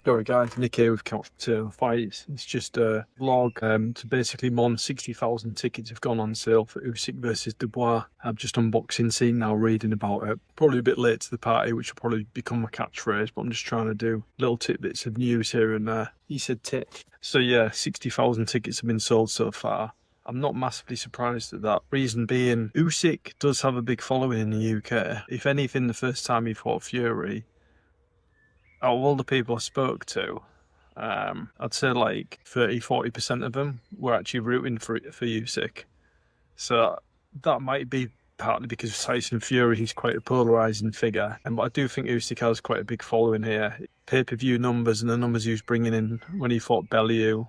Sorry guys, Nick here with Couch Potato Fights. It's just a vlog to basically more than 60,000 tickets have gone on sale for Usyk versus Dubois. I'm just unboxing scene now, reading about it. Probably a bit late to the party, which will probably become my catchphrase, but I'm just trying to do little tidbits of news here and there. He said tit. So yeah, 60,000 tickets have been sold so far. I'm not massively surprised at that. Reason being, Usyk does have a big following in the UK. If anything, the first time he fought Fury, out of all the people I spoke to, I'd say like 30–40% of them were actually rooting for Usyk. So that might be partly because of Tyson Fury, he's quite a polarising figure. But I do think Usyk has quite a big following here. Pay-per-view numbers and the numbers he was bringing in when he fought Bellew,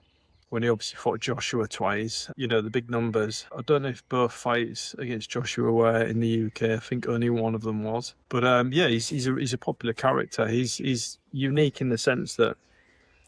when he obviously fought Joshua twice, you know, the big numbers. I don't know if both fights against Joshua were in the UK. I think only one of them was. But yeah, he's a popular character. He's unique in the sense that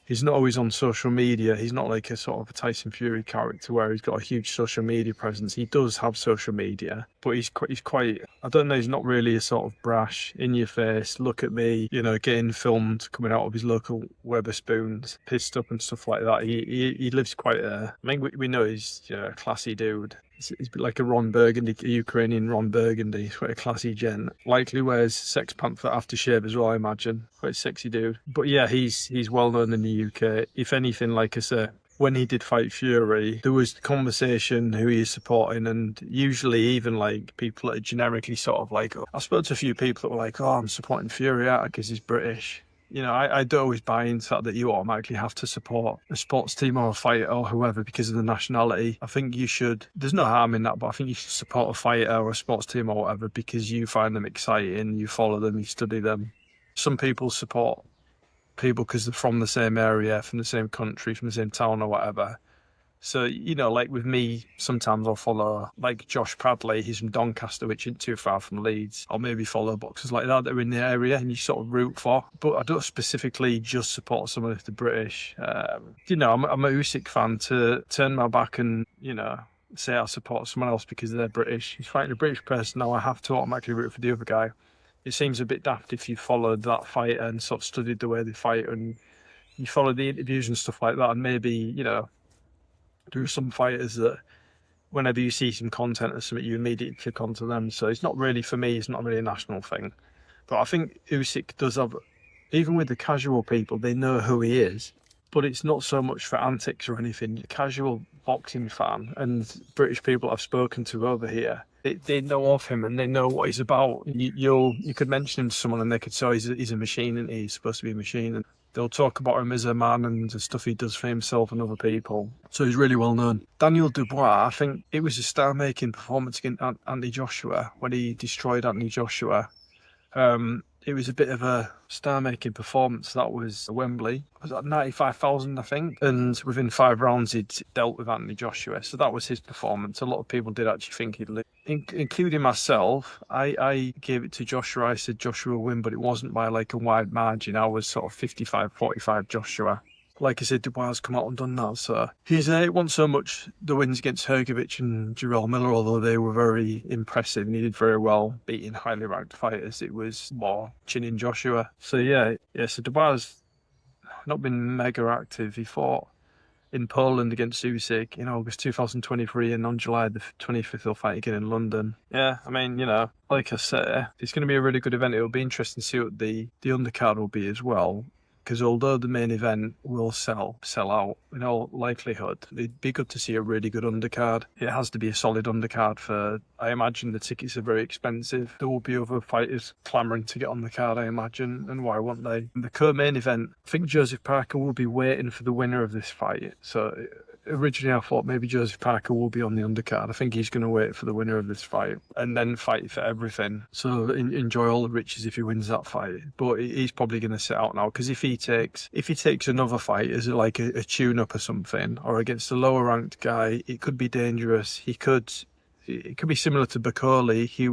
he's not always on social media. He's not like a sort of a Tyson Fury character where he's got a huge social media presence. He does have social media, but he's quite, I don't know, he's not really a sort of brash, in your face, look at me, you know, getting filmed coming out of his local Weatherspoons, pissed up and stuff like that. He lives quite a, I mean, we know he's, you know, a classy dude. He's like a Ron Burgundy, a Ukrainian Ron Burgundy. He's quite a classy gent. Likely wears Sex Panther aftershave as well, I imagine. Quite a sexy dude. But yeah, he's well known in the UK. If anything, like I say, when he did fight Fury, there was conversation who he is supporting, and usually even like people that are generically sort of like, I spoke to a few people that were like, oh, I'm supporting Fury out because he's British. You know, I don't always buy into that you automatically have to support a sports team or a fighter or whoever because of the nationality. I think you should, there's no harm in that, but I think you should support a fighter or a sports team or whatever because you find them exciting, you follow them, you study them. Some people support people because they're from the same area, from the same country, from the same town or whatever. So, you know, like with me, sometimes I'll follow like Josh Bradley, he's from Doncaster, which isn't too far from Leeds. I'll maybe follow boxers like that are in the area and you sort of root for. But I don't specifically just support someone if they're British. You know, I'm a Usyk fan. To turn my back and, you know, say I support someone else because they're British. He's fighting a British person, now I have to automatically root for the other guy. It seems a bit daft if you followed that fighter and sort of studied the way they fight and you follow the interviews and stuff like that, and maybe, you know, there are some fighters that whenever you see some content or something, you immediately click onto them. So it's not really, for me, it's not really a national thing. But I think Usyk does have, even with the casual people, they know who he is. But it's not so much for antics or anything. The casual boxing fan and British people I've spoken to over here, they know of him and they know what he's about. You could mention him to someone and they could say, oh, he's a machine and he's supposed to be a machine. And they'll talk about him as a man and the stuff he does for himself and other people. So he's really well known. Daniel Dubois, I think it was a star-making performance against Anthony Joshua when he destroyed Anthony Joshua. It was a bit of a star-making performance. That was Wembley. It was at 95,000, I think. And within 5 rounds, he'd dealt with Anthony Joshua. So that was his performance. A lot of people did actually think he'd lose, including myself. I gave it to Joshua. I said Joshua would win, but it wasn't by like a wide margin. I was sort of 55-45 Joshua. Like I said, Dubois has come out and done that. So it wasn't so much the wins against Hrgovic and Jarrell Miller, although they were very impressive and he did very well beating highly ranked fighters. It was more chinning Joshua. So so Dubois has not been mega active. He fought in Poland against Usyk in August 2023, and on July the 25th he'll fight again in London. Yeah, I mean, you know, like I say, it's going to be a really good event. It'll be interesting to see what the undercard will be as well. Because although the main event will sell out in all likelihood, it'd be good to see a really good undercard. It has to be a solid undercard for, I imagine the tickets are very expensive. There will be other fighters clamouring to get on the card, I imagine, and why won't they? The co-main event, I think Joseph Parker will be waiting for the winner of this fight. So originally I thought maybe Joseph Parker will be on the undercard. I think he's going to wait for the winner of this fight and then fight for everything. So enjoy all the riches if he wins that fight. But he's probably going to sit out now because if he takes another fight as like a tune-up or something, or against a lower-ranked guy, it could be dangerous. It could be similar to Bakoli. He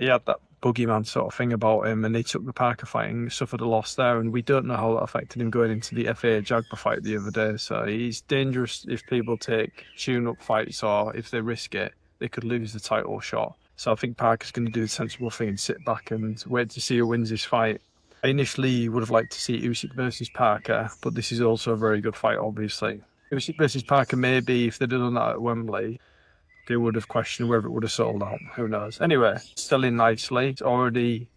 had that boogeyman sort of thing about him, and he took the Parker fight and suffered a loss there, and we don't know how that affected him going into the FA Jagba fight the other day. So he's dangerous if people take tune-up fights, or if they risk it, they could lose the title shot. So I think Parker's going to do the sensible thing and sit back and wait to see who wins this fight. I initially would have liked to see Usyk versus Parker, but this is also a very good fight, obviously. Usyk versus Parker, maybe if they'd have done that at Wembley, they would have questioned whether it would have sold out. Who knows? Anyway, selling nicely. It's already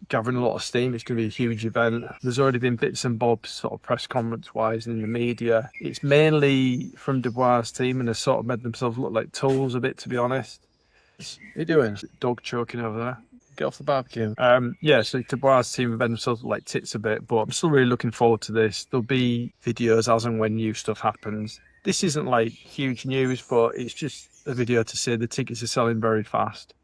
gathering a lot of steam. It's going to be a huge event. There's already been bits and bobs, sort of press conference wise, in the media. It's mainly from Dubois' team, and they sort of made themselves look like tools a bit, to be honest. What are you doing? Dog choking over there. Get off the barbecue. Yeah, so Dubois' team have made themselves look like tits a bit, but I'm still really looking forward to this. There'll be videos as and when new stuff happens. This isn't like huge news, but it's just a video to say the tickets are selling very fast.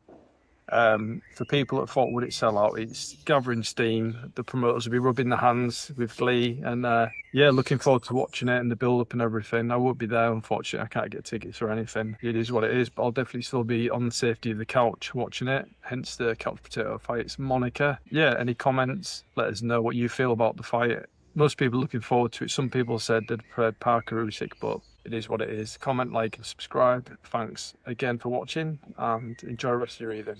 For people that thought would it sell out, it's gathering steam. The promoters will be rubbing their hands with glee, and yeah, looking forward to watching it and the build up and everything. I won't be there, unfortunately. I can't get tickets or anything. It is what it is, but I'll definitely still be on the safety of the couch watching it. Hence the couch potato fights moniker. Yeah, any comments? Let us know what you feel about the fight. Most people are looking forward to it. Some people said they'd preferred Parker Usyk, but it is what it is. Comment, like, and subscribe. Thanks again for watching, and enjoy the rest of your evening.